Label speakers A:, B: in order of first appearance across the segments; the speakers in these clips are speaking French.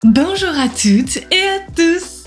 A: Bonjour à toutes et à tous.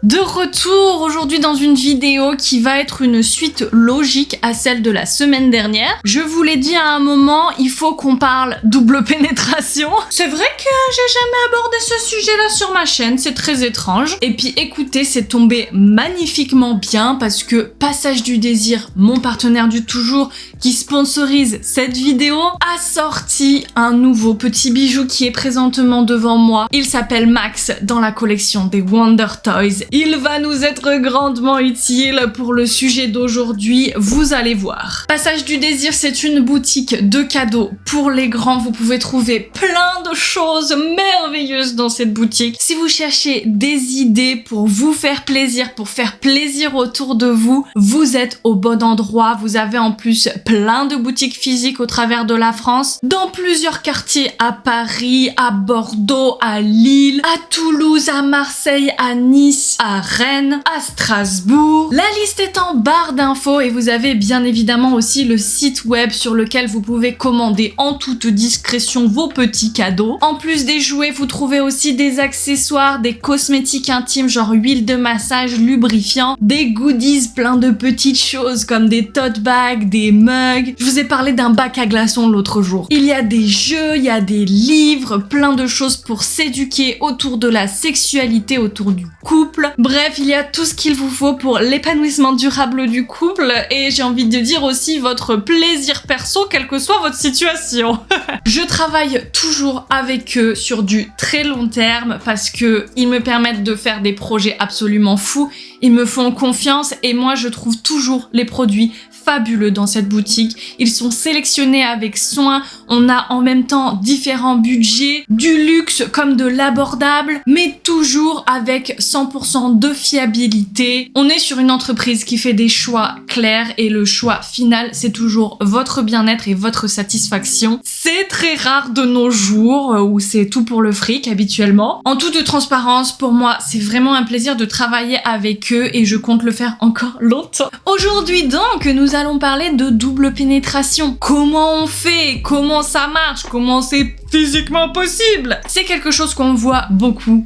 A: De retour aujourd'hui dans une vidéo qui va être une suite logique à celle de la semaine dernière. Je vous l'ai dit à un moment, il faut qu'on parle double pénétration. C'est vrai que j'ai jamais abordé ce sujet-là sur ma chaîne, c'est très étrange. Et puis écoutez, c'est tombé magnifiquement bien parce que Passage du Désir, mon partenaire du toujours, qui sponsorise cette vidéo, a sorti un nouveau petit bijou qui est présentement devant moi. Il s'appelle Max dans la collection des Wonder Toys. Il va nous être grandement utile pour le sujet d'aujourd'hui, vous allez voir. Passage du Désir, c'est une boutique de cadeaux pour les grands. Vous pouvez trouver plein de choses merveilleuses dans cette boutique. Si vous cherchez des idées pour vous faire plaisir, pour faire plaisir autour de vous, vous êtes au bon endroit. Vous avez en plus plein de boutiques physiques au travers de la France, dans plusieurs quartiers, à Paris, à Bordeaux, à Lille, à Toulouse, à Marseille, à Nice, à Rennes, à Strasbourg. La liste est en barre d'infos et vous avez bien évidemment aussi le site web sur lequel vous pouvez commander en toute discrétion vos petits cadeaux. En plus des jouets, vous trouvez aussi des accessoires, des cosmétiques intimes genre huile de massage, lubrifiant, des goodies, plein de petites choses comme des tote bags, des mugs. Je vous ai parlé d'un bac à glaçons l'autre jour. Il y a des jeux, il y a des livres, plein de choses pour s'éduquer autour de la sexualité, autour du couple. Bref, il y a tout ce qu'il vous faut pour l'épanouissement durable du couple et j'ai envie de dire aussi votre plaisir perso, quelle que soit votre situation. Je travaille toujours avec eux sur du très long terme parce que ils me permettent de faire des projets absolument fous. Ils me font confiance et moi je trouve toujours les produits fabuleux dans cette boutique. Ils sont sélectionnés avec soin. On a en même temps différents budgets, du luxe comme de l'abordable, mais toujours avec 100% de fiabilité. On est sur une entreprise qui fait des choix clairs et le choix final, c'est toujours votre bien-être et votre satisfaction. C'est très rare de nos jours où c'est tout pour le fric habituellement. En toute transparence, pour moi, c'est vraiment un plaisir de travailler avec eux et je compte le faire encore longtemps. Aujourd'hui donc, nous allons parler de double pénétration. Comment on fait? Comment ça marche? Comment c'est physiquement possible? C'est quelque chose qu'on voit beaucoup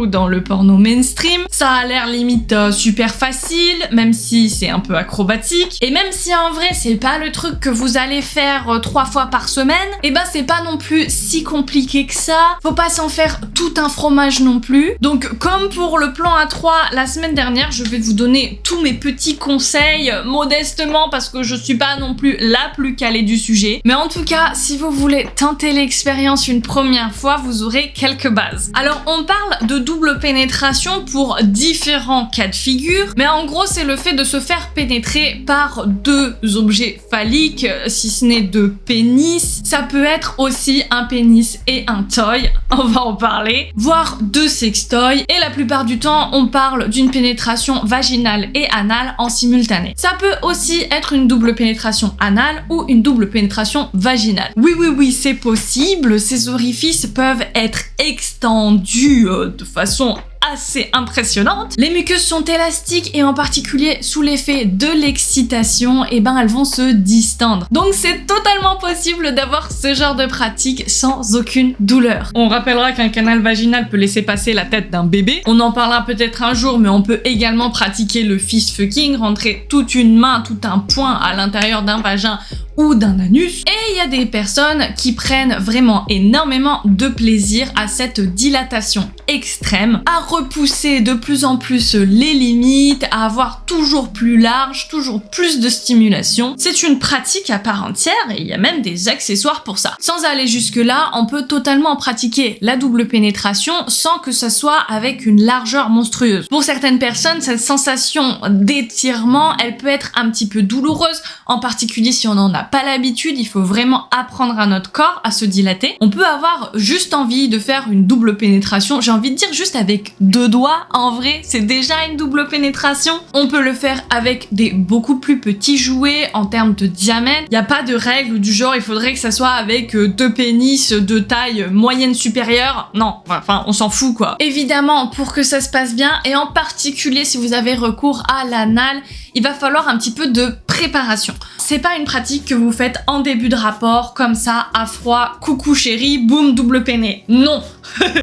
A: dans le porno mainstream. Ça a l'air limite super facile, même si c'est un peu acrobatique. Et même si en vrai, c'est pas le truc que vous allez faire 3 fois par semaine, et ben c'est pas non plus si compliqué que ça. Faut pas s'en faire tout un fromage non plus. Donc comme pour le plan A3 la semaine dernière, je vais vous donner tous mes petits conseils modestement parce que je suis pas non plus la plus calée du sujet. Mais en tout cas, si vous voulez tenter l'expérience une première fois, vous aurez quelques bases. Alors on parle de double pénétration pour différents cas de figure, mais en gros c'est le fait de se faire pénétrer par 2 objets phalliques, si ce n'est 2 pénis. Ça peut être aussi un pénis et un toy, on va en parler, voire 2 sextoys, et la plupart du temps on parle d'une pénétration vaginale et anale en simultané. Ça peut aussi être une double pénétration anale ou une double pénétration vaginale. Oui, c'est possible, ces orifices peuvent être extendus de façon assez impressionnante. Les muqueuses sont élastiques et en particulier sous l'effet de l'excitation, et ben elles vont se distendre. Donc c'est totalement possible d'avoir ce genre de pratique sans aucune douleur. On rappellera qu'un canal vaginal peut laisser passer la tête d'un bébé. On en parlera peut-être un jour, mais on peut également pratiquer le fist fucking, rentrer toute une main, tout un poing à l'intérieur d'un vagin ou d'un anus. Et il y a des personnes qui prennent vraiment énormément de plaisir à cette dilatation extrême, à repousser de plus en plus les limites, à avoir toujours plus large, toujours plus de stimulation. C'est une pratique à part entière et il y a même des accessoires pour ça. Sans aller jusque là, on peut totalement pratiquer la double pénétration sans que ça soit avec une largeur monstrueuse. Pour certaines personnes, cette sensation d'étirement, elle peut être un petit peu douloureuse, en particulier si on en a pas l'habitude. Il faut vraiment apprendre à notre corps à se dilater. On peut avoir juste envie de faire une double pénétration, j'ai envie de dire juste avec 2 doigts, en vrai c'est déjà une double pénétration. On peut le faire avec des beaucoup plus petits jouets en termes de diamètre. Il n'y a pas de règle du genre il faudrait que ça soit avec 2 pénis de taille moyenne supérieure. Non, enfin on s'en fout quoi. Évidemment, pour que ça se passe bien et en particulier si vous avez recours à l'anal, il va falloir un petit peu de préparation. C'est pas une pratique que vous faites en début de rapport, comme ça, à froid, coucou chérie, boum, double péné. Non.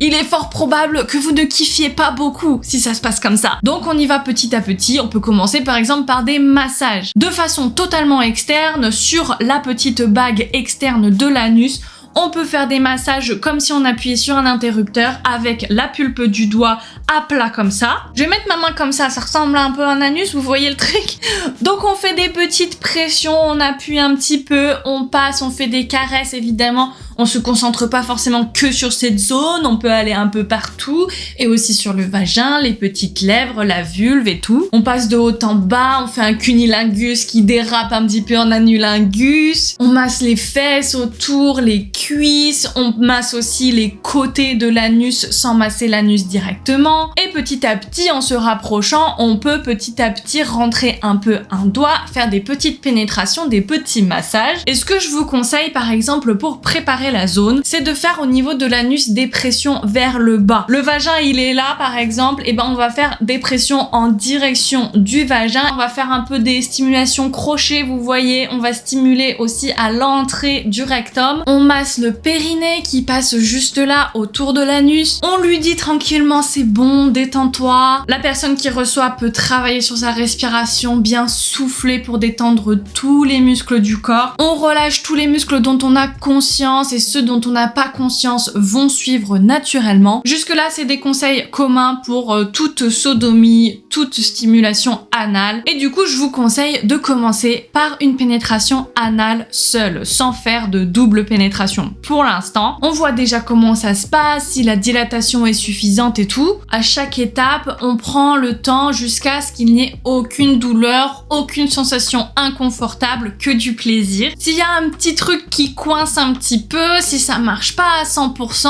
A: Il est fort probable que vous ne kiffiez pas beaucoup si ça se passe comme ça. Donc on y va petit à petit, on peut commencer par exemple par des massages. De façon totalement externe, sur la petite bague externe de l'anus, on peut faire des massages comme si on appuyait sur un interrupteur avec la pulpe du doigt à plat comme ça. Je vais mettre ma main comme ça ressemble un peu à un anus, vous voyez le truc? Donc on fait des petites pressions, on appuie un petit peu, on passe, on fait des caresses évidemment. On se concentre pas forcément que sur cette zone, on peut aller un peu partout et aussi sur le vagin, les petites lèvres, la vulve et tout. On passe de haut en bas, on fait un cunilingus qui dérape un petit peu en anulingus. On masse les fesses autour, les cuisses, on masse aussi les côtés de l'anus sans masser l'anus directement. Et petit à petit, en se rapprochant, on peut petit à petit rentrer un peu un doigt, faire des petites pénétrations, des petits massages. Et ce que je vous conseille par exemple pour préparer la zone, c'est de faire au niveau de l'anus des pressions vers le bas. Le vagin il est là par exemple, et ben on va faire des pressions en direction du vagin. On va faire un peu des stimulations crochets, vous voyez, on va stimuler aussi à l'entrée du rectum. On masse le périnée qui passe juste là autour de l'anus. On lui dit tranquillement c'est bon, détends-toi. La personne qui reçoit peut travailler sur sa respiration, bien souffler pour détendre tous les muscles du corps. On relâche tous les muscles dont on a conscience et ceux dont on n'a pas conscience vont suivre naturellement. Jusque là, c'est des conseils communs pour toute sodomie, toute stimulation anale. Et du coup, je vous conseille de commencer par une pénétration anale seule, sans faire de double pénétration. Pour l'instant, on voit déjà comment ça se passe, si la dilatation est suffisante et tout. À chaque étape, on prend le temps jusqu'à ce qu'il n'y ait aucune douleur, aucune sensation inconfortable, que du plaisir. S'il y a un petit truc qui coince un petit peu, si ça marche pas à 100%,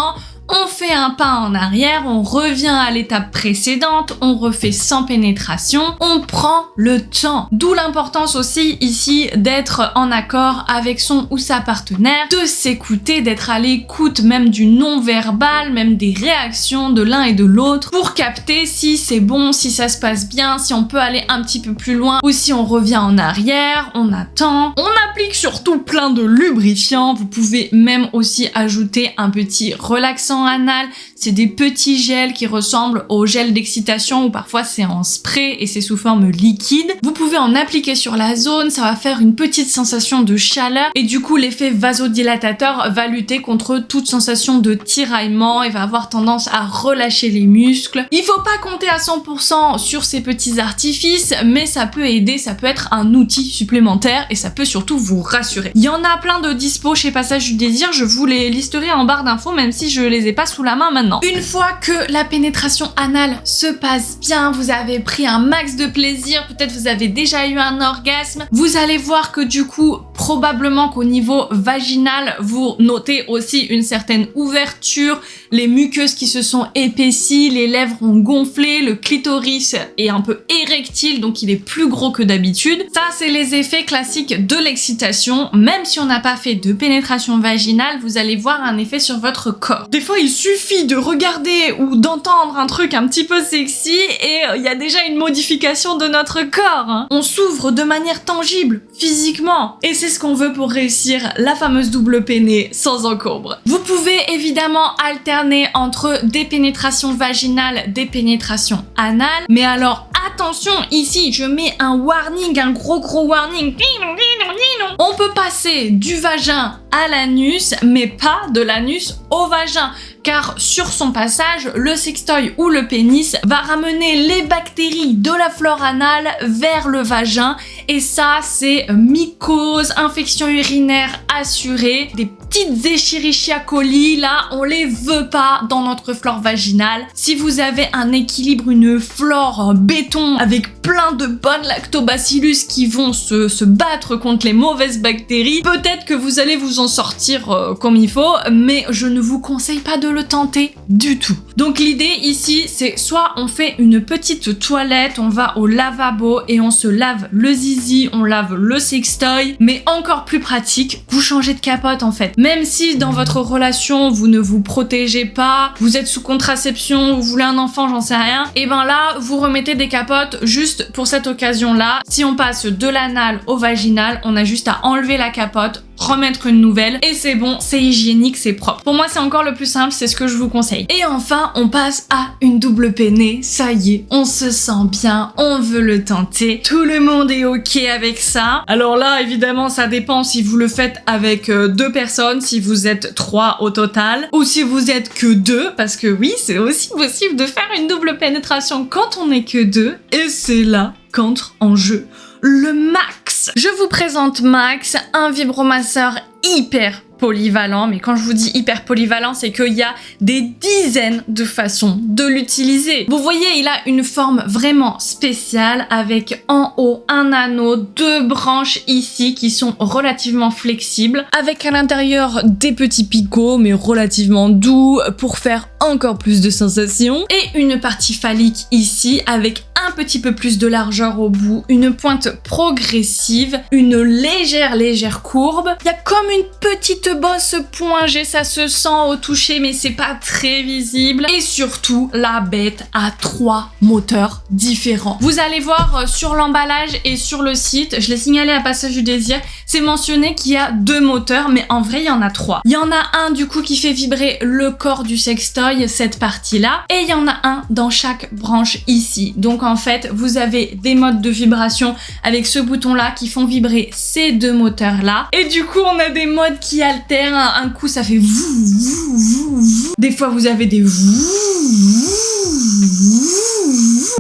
A: on fait un pas en arrière, on revient à l'étape précédente, on refait sans pénétration, on prend le temps. D'où l'importance aussi ici d'être en accord avec son ou sa partenaire, de s'écouter, d'être à l'écoute même du non-verbal, même des réactions de l'un et de l'autre pour capter si c'est bon, si ça se passe bien, si on peut aller un petit peu plus loin ou si on revient en arrière, on attend. On applique surtout plein de lubrifiants, vous pouvez même aussi ajouter un petit relaxant anal, c'est des petits gels qui ressemblent au gel d'excitation ou parfois c'est en spray et c'est sous forme liquide. Vous pouvez en appliquer sur la zone, ça va faire une petite sensation de chaleur et du coup l'effet vasodilatateur va lutter contre toute sensation de tiraillement et va avoir tendance à relâcher les muscles. Il faut pas compter à 100% sur ces petits artifices, mais ça peut aider, ça peut être un outil supplémentaire et ça peut surtout vous rassurer. Il y en a plein de dispo chez Passage du Désir, je vous les listerai en barre d'infos même si je les ai pas sous la main maintenant. Une fois que la pénétration anale se passe bien, vous avez pris un max de plaisir, peut-être vous avez déjà eu un orgasme, vous allez voir que du coup, probablement qu'au niveau vaginal, vous notez aussi une certaine ouverture, les muqueuses qui se sont épaissies, les lèvres ont gonflé, le clitoris est un peu érectile, donc il est plus gros que d'habitude. Ça, c'est les effets classiques de l'excitation. Même si on n'a pas fait de pénétration vaginale, vous allez voir un effet sur votre corps. Des fois, il suffit de regarder ou d'entendre un truc un petit peu sexy et il y a déjà une modification de notre corps. Hein. On s'ouvre de manière tangible, physiquement. Et c'est ce qu'on veut pour réussir la fameuse double péné sans encombre. Vous pouvez évidemment alterner entre des pénétrations vaginales, des pénétrations anales. Mais alors, attention, ici, je mets un warning, un gros warning. On peut passer du vagin à l'anus, mais pas de l'anus au vagin. Car sur son passage, le sextoy ou le pénis va ramener les bactéries de la flore anale vers le vagin. Et ça, c'est mycose, infection urinaire assurée, des petites Escherichia coli, là, on les veut pas dans notre flore vaginale. Si vous avez un équilibre, une flore béton avec plein de bonnes lactobacillus qui vont se battre contre les mauvaises bactéries, peut-être que vous allez vous en sortir comme il faut, mais je ne ne vous conseille pas de le tenter du tout. Donc l'idée ici, c'est soit on fait une petite toilette, on va au lavabo et on se lave le zizi, on lave le sextoy, mais encore plus pratique, vous changez de capote en fait. Même si dans votre relation, vous ne vous protégez pas, vous êtes sous contraception, vous voulez un enfant, j'en sais rien, et ben là, vous remettez des capotes juste pour cette occasion-là. Si on passe de l'anal au vaginal, on a juste à enlever la capote, remettre une nouvelle et c'est bon, c'est hygiénique, c'est propre. Pour moi, c'est encore le plus simple, c'est ce que je vous conseille. Et enfin, on passe à une double peinée. Ça y est, on se sent bien, on veut le tenter. Tout le monde est ok avec ça. Alors là, évidemment, ça dépend si vous le faites avec 2 personnes, si vous êtes 3 au total, ou si vous êtes que 2, parce que oui, c'est aussi possible de faire une double pénétration quand on n'est que 2. Et c'est là qu'entre en jeu le Max. Je vous présente Max, un vibromasseur hyper polyvalent, mais quand je vous dis hyper polyvalent, c'est qu'il y a des dizaines de façons de l'utiliser. Vous voyez, il a une forme vraiment spéciale avec en haut un anneau, 2 branches ici qui sont relativement flexibles, avec à l'intérieur des petits picots, mais relativement doux pour faire encore plus de sensations, et une partie phallique ici avec un petit peu plus de largeur au bout, une pointe progressive, une légère courbe. Il y a comme une petite bosse point G, ça se sent au toucher mais c'est pas très visible. Et surtout, la bête a 3 moteurs différents. Vous allez voir sur l'emballage et sur le site, je l'ai signalé à Passage du Désir, c'est mentionné qu'il y a 2 moteurs, mais en vrai il y en a 3. Il y en a un du coup qui fait vibrer le corps du sextoy, cette partie-là, et il y en a un dans chaque branche ici. Donc en fait, vous avez des modes de vibration avec ce bouton-là qui font vibrer ces 2 moteurs-là. Et du coup, on a des modes qui alternent. Un coup, ça fait vou. Des fois, vous avez des vou.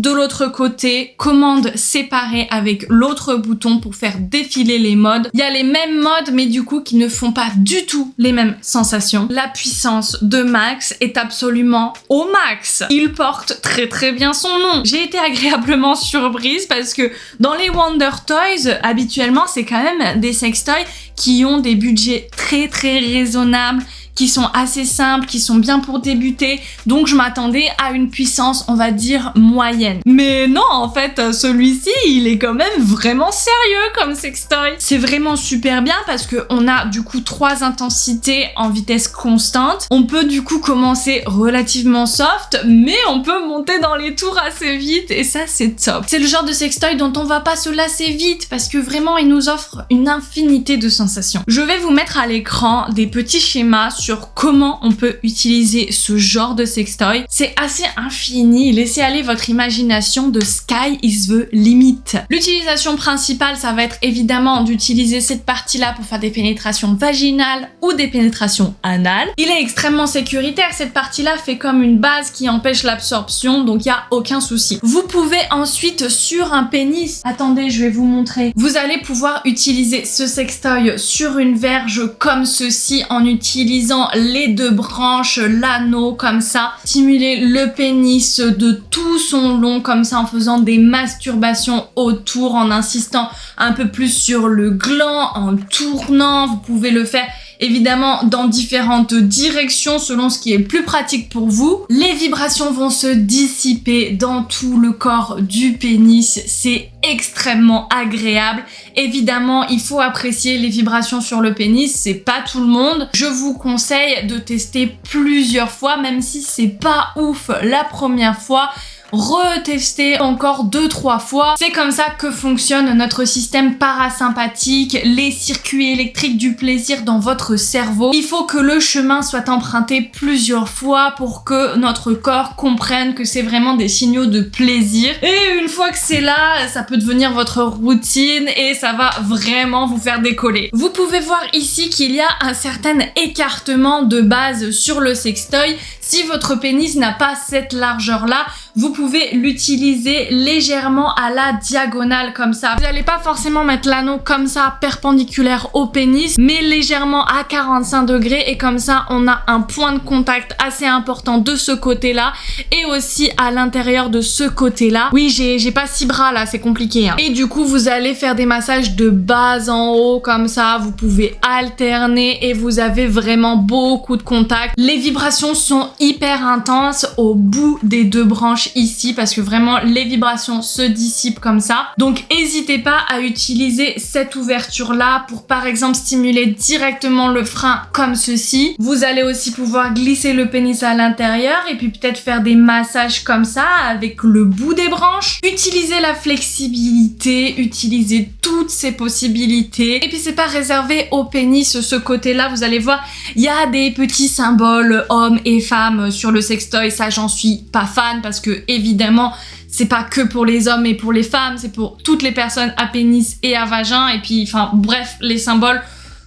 A: De l'autre côté, commande séparée avec l'autre bouton pour faire défiler les modes. Il y a les mêmes modes, mais du coup, qui ne font pas du tout les mêmes sensations. La puissance de Max est absolument au max. Il porte très bien son nom. J'ai été agréablement surprise parce que dans les Wonder Toys, habituellement, c'est quand même des sextoys qui ont des budgets très raisonnables, qui sont assez simples, qui sont bien pour débuter, donc je m'attendais à une puissance, on va dire, moyenne. Mais non, en fait, celui-ci, il est quand même vraiment sérieux comme sextoy. C'est vraiment super bien parce qu'on a du coup 3 intensités en vitesse constante. On peut du coup commencer relativement soft, mais on peut monter dans les tours assez vite et ça, c'est top. C'est le genre de sextoy dont on va pas se lasser vite parce que vraiment, il nous offre une infinité de sensations. Je vais vous mettre à l'écran des petits schémas sur comment on peut utiliser ce genre de sextoy. C'est assez infini, laissez aller votre imagination, de sky is the limit. L'utilisation principale, ça va être évidemment d'utiliser cette partie-là pour faire des pénétrations vaginales ou des pénétrations anales. Il est extrêmement sécuritaire, cette partie-là fait comme une base qui empêche l'absorption, donc il n'y a aucun souci. Vous pouvez ensuite sur un pénis, attendez, je vais vous montrer, vous allez pouvoir utiliser ce sextoy sur une verge comme ceci en utilisant les 2 branches, l'anneau comme ça, stimuler le pénis de tout son long comme ça en faisant des masturbations autour, en insistant un peu plus sur le gland, en tournant. Vous pouvez le faire évidemment dans différentes directions selon ce qui est plus pratique pour vous. Les vibrations vont se dissiper dans tout le corps du pénis, c'est extrêmement agréable. Évidemment, il faut apprécier les vibrations sur le pénis, c'est pas tout le monde. Je vous conseille de tester plusieurs fois, même si c'est pas ouf la première fois. Retester encore 2-3 fois. C'est comme ça que fonctionne notre système parasympathique, les circuits électriques du plaisir dans votre cerveau. Il faut que le chemin soit emprunté plusieurs fois pour que notre corps comprenne que c'est vraiment des signaux de plaisir. Et une fois que c'est là, ça peut devenir votre routine et ça va vraiment vous faire décoller. Vous pouvez voir ici qu'il y a un certain écartement de base sur le sextoy. Si votre pénis n'a pas cette largeur-là, vous pouvez l'utiliser légèrement à la diagonale comme ça. Vous n'allez pas forcément mettre l'anneau comme ça perpendiculaire au pénis, mais légèrement à 45 degrés et comme ça on a un point de contact assez important de ce côté-là et aussi à l'intérieur de ce côté-là. Oui, j'ai pas 6 bras là, c'est compliqué. Hein. Et du coup, vous allez faire des massages de bas en haut comme ça. Vous pouvez alterner et vous avez vraiment beaucoup de contact. Les vibrations sont hyper intenses au bout des 2 branches ici parce que vraiment les vibrations se dissipent comme ça. Donc n'hésitez pas à utiliser cette ouverture-là pour par exemple stimuler directement le frein comme ceci. Vous allez aussi pouvoir glisser le pénis à l'intérieur et puis peut-être faire des massages comme ça avec le bout des branches. Utilisez la flexibilité, utilisez toutes ces possibilités. Et puis c'est pas réservé au pénis ce côté-là, vous allez voir, il y a des petits symboles hommes et femmes sur le sextoy, ça j'en suis pas fan parce que évidemment c'est pas que pour les hommes et pour les femmes, c'est pour toutes les personnes à pénis et à vagin et puis enfin bref, les symboles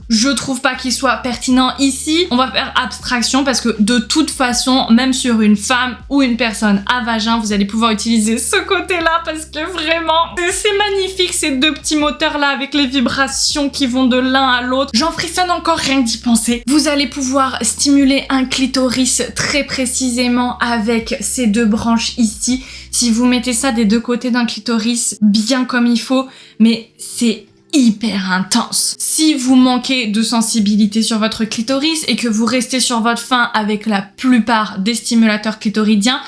A: je trouve pas qu'ils soient pertinents ici. On va faire abstraction parce que de toute façon, même sur une femme ou une personne à vagin, vous allez pouvoir utiliser ce côté-là parce que vraiment, c'est magnifique ces 2 petits moteurs-là avec les vibrations qui vont de l'un à l'autre. J'en frissonne encore rien que d'y penser. Vous allez pouvoir stimuler un clitoris très précisément avec ces 2 branches ici. Si vous mettez ça des 2 côtés d'un clitoris bien comme il faut, mais c'est hyper intense. Si vous manquez de sensibilité sur votre clitoris et que vous restez sur votre faim avec la plupart des stimulateurs clitoridiens,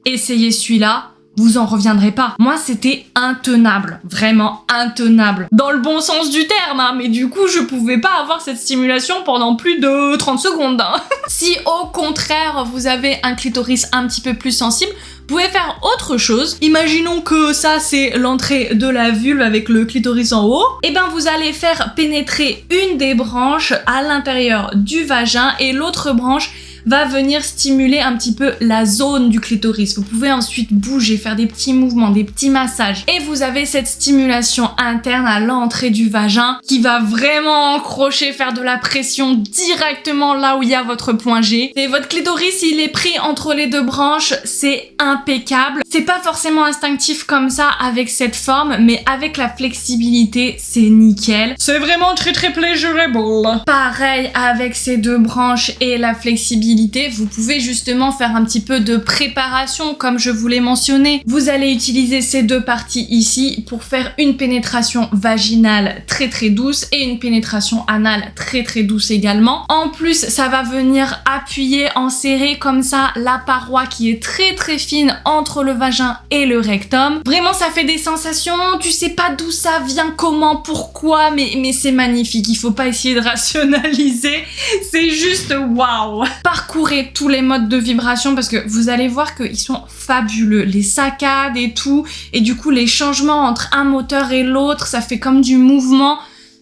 A: essayez celui-là, vous en reviendrez pas. Moi, c'était intenable, vraiment intenable. Dans le bon sens du terme, hein, mais du coup, je pouvais pas avoir cette stimulation pendant plus de 30 secondes. Hein. Si au contraire, vous avez un clitoris un petit peu plus sensible, vous pouvez faire autre chose. Imaginons que ça, c'est l'entrée de la vulve avec le clitoris en haut. Et ben, vous allez faire pénétrer une des branches à l'intérieur du vagin et l'autre branche va venir stimuler un petit peu la zone du clitoris. Vous pouvez ensuite bouger, faire des petits mouvements, des petits massages. Et vous avez cette stimulation interne à l'entrée du vagin qui va vraiment encrocher, faire de la pression directement là où il y a votre point G. Et votre clitoris, il est pris entre les 2 branches, c'est impeccable. C'est pas forcément instinctif comme ça avec cette forme, mais avec la flexibilité, c'est nickel. C'est vraiment très très pleasurable. Pareil avec ces 2 branches et la flexibilité, vous pouvez justement faire un petit peu de préparation comme je vous l'ai mentionné. Vous allez utiliser ces 2 parties ici pour faire une pénétration vaginale très très douce et une pénétration anale très très douce également. En plus, ça va venir appuyer, enserrer comme ça la paroi qui est très très fine entre le vagin et le rectum. Vraiment, ça fait des sensations, tu sais pas d'où ça vient, comment, pourquoi, mais c'est magnifique. Il faut pas essayer de rationaliser, c'est juste waouh. Parcourez tous les modes de vibration parce que vous allez voir qu'ils sont fabuleux. Les saccades et tout. Et du coup, les changements entre un moteur et l'autre, ça fait comme du mouvement.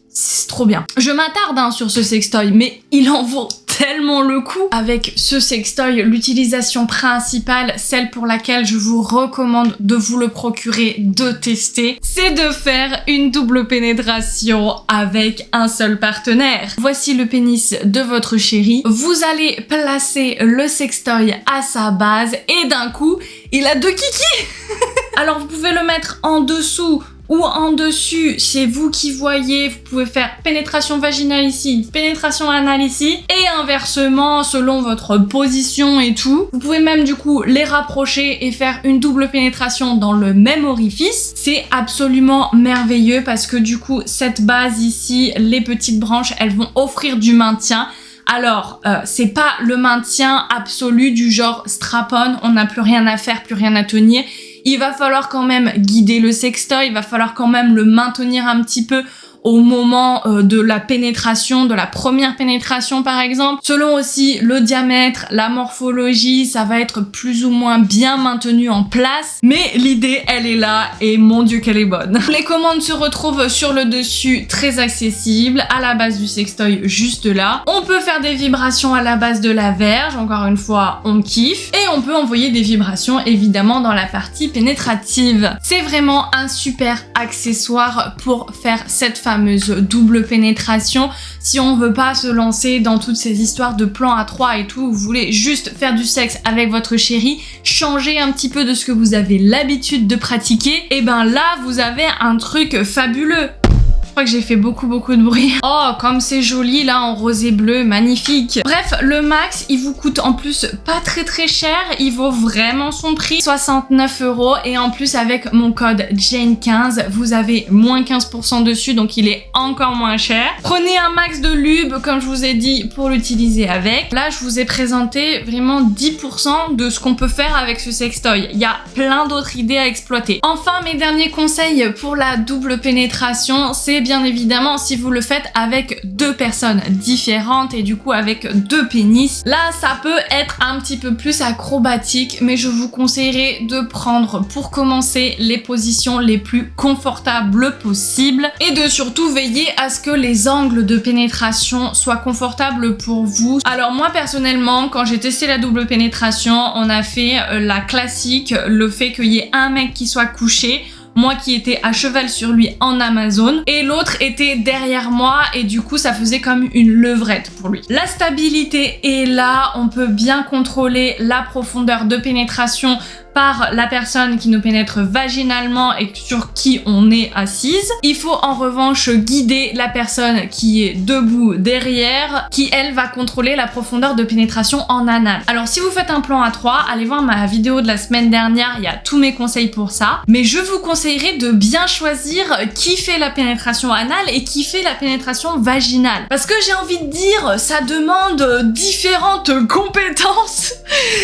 A: C'est trop bien. Je m'attarde sur ce sextoy, mais il en vaut tellement le coup. Avec ce sextoy, l'utilisation principale, celle pour laquelle je vous recommande de vous le procurer, de tester, c'est de faire une double pénétration avec un seul partenaire. Voici le pénis de votre chéri. Vous allez placer le sextoy à sa base et d'un coup, il a 2 kikis. Alors vous pouvez le mettre en dessous ou en dessus, c'est vous qui voyez. Vous pouvez faire pénétration vaginale ici, pénétration anale ici, et inversement selon votre position et tout. Vous pouvez même du coup les rapprocher et faire une double pénétration dans le même orifice. C'est absolument merveilleux parce que du coup cette base ici, les petites branches, elles vont offrir du maintien. Alors, c'est pas le maintien absolu du genre strap-on, on n'a plus rien à faire, plus rien à tenir. Il va falloir quand même guider le sextoy, il va falloir quand même le maintenir un petit peu au moment de la pénétration, de la première pénétration par exemple. Selon aussi le diamètre, la morphologie, ça va être plus ou moins bien maintenu en place. Mais l'idée, elle est là et mon Dieu qu'elle est bonne. Les commandes se retrouvent sur le dessus, très accessible, à la base du sextoy juste là. On peut faire des vibrations à la base de la verge, encore une fois, on kiffe. Et on peut envoyer des vibrations évidemment dans la partie pénétrative. C'est vraiment un super accessoire pour faire cette fameuse double pénétration. Si on veut pas se lancer dans toutes ces histoires de plans à 3 et tout, vous voulez juste faire du sexe avec votre chéri, changer un petit peu de ce que vous avez l'habitude de pratiquer, et ben là vous avez un truc fabuleux. Je crois que j'ai fait beaucoup de bruit. Oh, comme c'est joli là en rosé bleu, magnifique. Bref, le max, il vous coûte en plus pas très cher, il vaut vraiment son prix, 69 € et en plus avec mon code Jane15, vous avez moins 15% dessus, donc il est encore moins cher. Prenez un max de lube, comme je vous ai dit, pour l'utiliser avec. Là, je vous ai présenté vraiment 10% de ce qu'on peut faire avec ce sextoy. Il y a plein d'autres idées à exploiter. Enfin, mes derniers conseils pour la double pénétration, c'est bien évidemment si vous le faites avec deux personnes différentes et du coup avec deux pénis. Là, ça peut être un petit peu plus acrobatique, mais je vous conseillerais de prendre pour commencer les positions les plus confortables possibles et de surtout veiller à ce que les angles de pénétration soient confortables pour vous. Alors moi personnellement, quand j'ai testé la double pénétration, on a fait la classique, le fait qu'il y ait un mec qui soit couché, moi qui étais à cheval sur lui en Amazon, et l'autre était derrière moi et du coup ça faisait comme une levrette pour lui. La stabilité est là, on peut bien contrôler la profondeur de pénétration par la personne qui nous pénètre vaginalement et sur qui on est assise. Il faut en revanche guider la personne qui est debout derrière, qui elle va contrôler la profondeur de pénétration en anal. Alors si vous faites un plan à 3, allez voir ma vidéo de la semaine dernière, il y a tous mes conseils pour ça. Mais je vous conseillerais de bien choisir qui fait la pénétration anale et qui fait la pénétration vaginale. Parce que j'ai envie de dire, ça demande différentes compétences.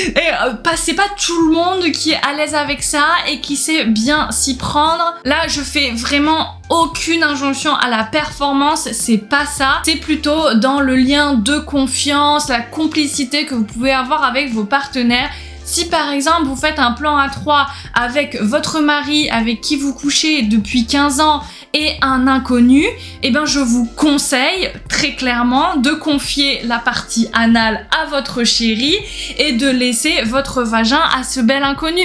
A: Et c'est pas tout le monde qui est à l'aise avec ça et qui sait bien s'y prendre. Là, je fais vraiment aucune injonction à la performance, c'est pas ça. C'est plutôt dans le lien de confiance, la complicité que vous pouvez avoir avec vos partenaires. Si par exemple vous faites un plan à 3 avec votre mari avec qui vous couchez depuis 15 ans et un inconnu, eh ben je vous conseille très clairement de confier la partie anale à votre chéri et de laisser votre vagin à ce bel inconnu.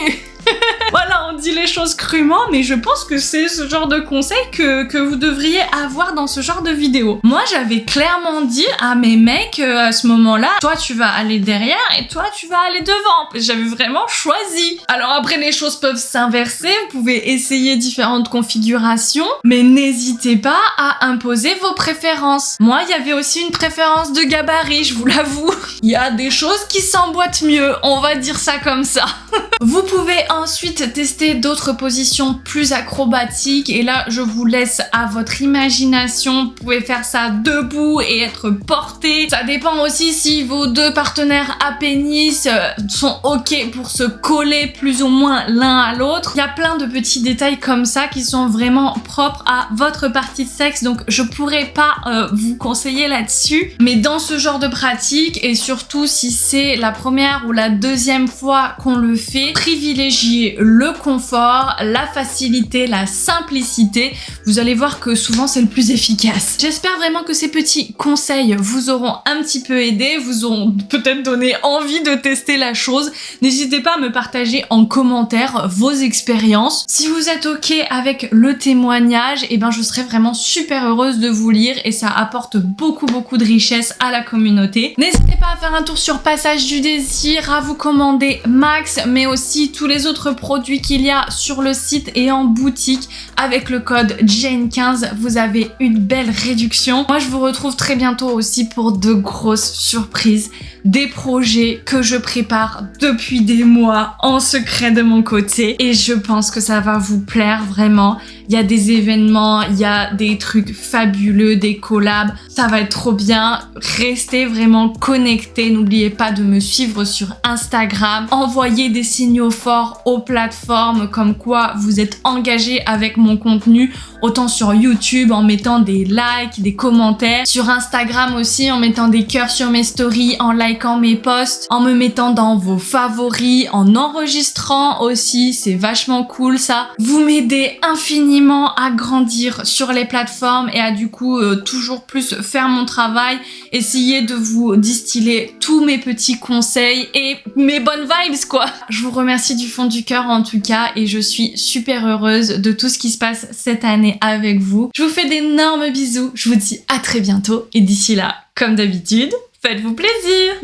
A: Voilà, on dit les choses crûment, mais je pense que c'est ce genre de conseil que vous devriez avoir dans ce genre de vidéo. Moi, j'avais clairement dit à mes mecs à ce moment-là, toi tu vas aller derrière et toi tu vas aller devant. J'avais vraiment choisi. Alors après, les choses peuvent s'inverser, vous pouvez essayer différentes configurations, mais n'hésitez pas à imposer vos préférences. Moi, il y avait aussi une préférence de gabarit, je vous l'avoue. Il y a des choses qui s'emboîtent mieux, on va dire ça comme ça. Vous pouvez ensuite tester d'autres positions plus acrobatiques et là je vous laisse à votre imagination. Vous pouvez faire ça debout et être porté. Ça dépend aussi si vos deux partenaires à pénis sont ok pour se coller plus ou moins l'un à l'autre. Il y a plein de petits détails comme ça qui sont vraiment propres à votre partie de sexe, donc je pourrais pas vous conseiller là-dessus. Mais dans ce genre de pratique et surtout si c'est la première ou la deuxième fois qu'on le fait, privilégiez le confort, la facilité, la simplicité. Vous allez voir que souvent c'est le plus efficace. J'espère vraiment que ces petits conseils vous auront un petit peu aidé, vous auront peut-être donné envie de tester la chose. N'hésitez pas à me partager en commentaire vos expériences. Si vous êtes ok avec le témoignage, eh ben je serais vraiment super heureuse de vous lire et ça apporte beaucoup de richesse à la communauté. N'hésitez pas à faire un tour sur Passage du Désir, à vous commander Max, mais aussi tous les autres produits qu'il y a sur le site et en boutique. Avec le code Jane15, vous avez une belle réduction. Moi, je vous retrouve très bientôt aussi pour de grosses surprises, des projets que je prépare depuis des mois en secret de mon côté et je pense que ça va vous plaire vraiment. Il y a des événements, il y a des trucs fabuleux, des collabs, ça va être trop bien. Restez vraiment connectés, n'oubliez pas de me suivre sur Instagram, envoyez des signaux forts aux plateformes comme quoi vous êtes engagés avec mon contenu, autant sur YouTube en mettant des likes, des commentaires, sur Instagram aussi en mettant des cœurs sur mes stories, en likant mes posts, en me mettant dans vos favoris, en enregistrant aussi, c'est vachement cool ça. Vous m'aidez infiniment à grandir sur les plateformes et à du coup toujours plus faire mon travail, essayer de vous distiller tous mes petits conseils et mes bonnes vibes quoi. Je vous remercie du fond du cœur en tout cas et je suis super heureuse de tout ce qui se passe cette année avec avec vous. Je vous fais d'énormes bisous, je vous dis à très bientôt et d'ici là, comme d'habitude, faites-vous plaisir.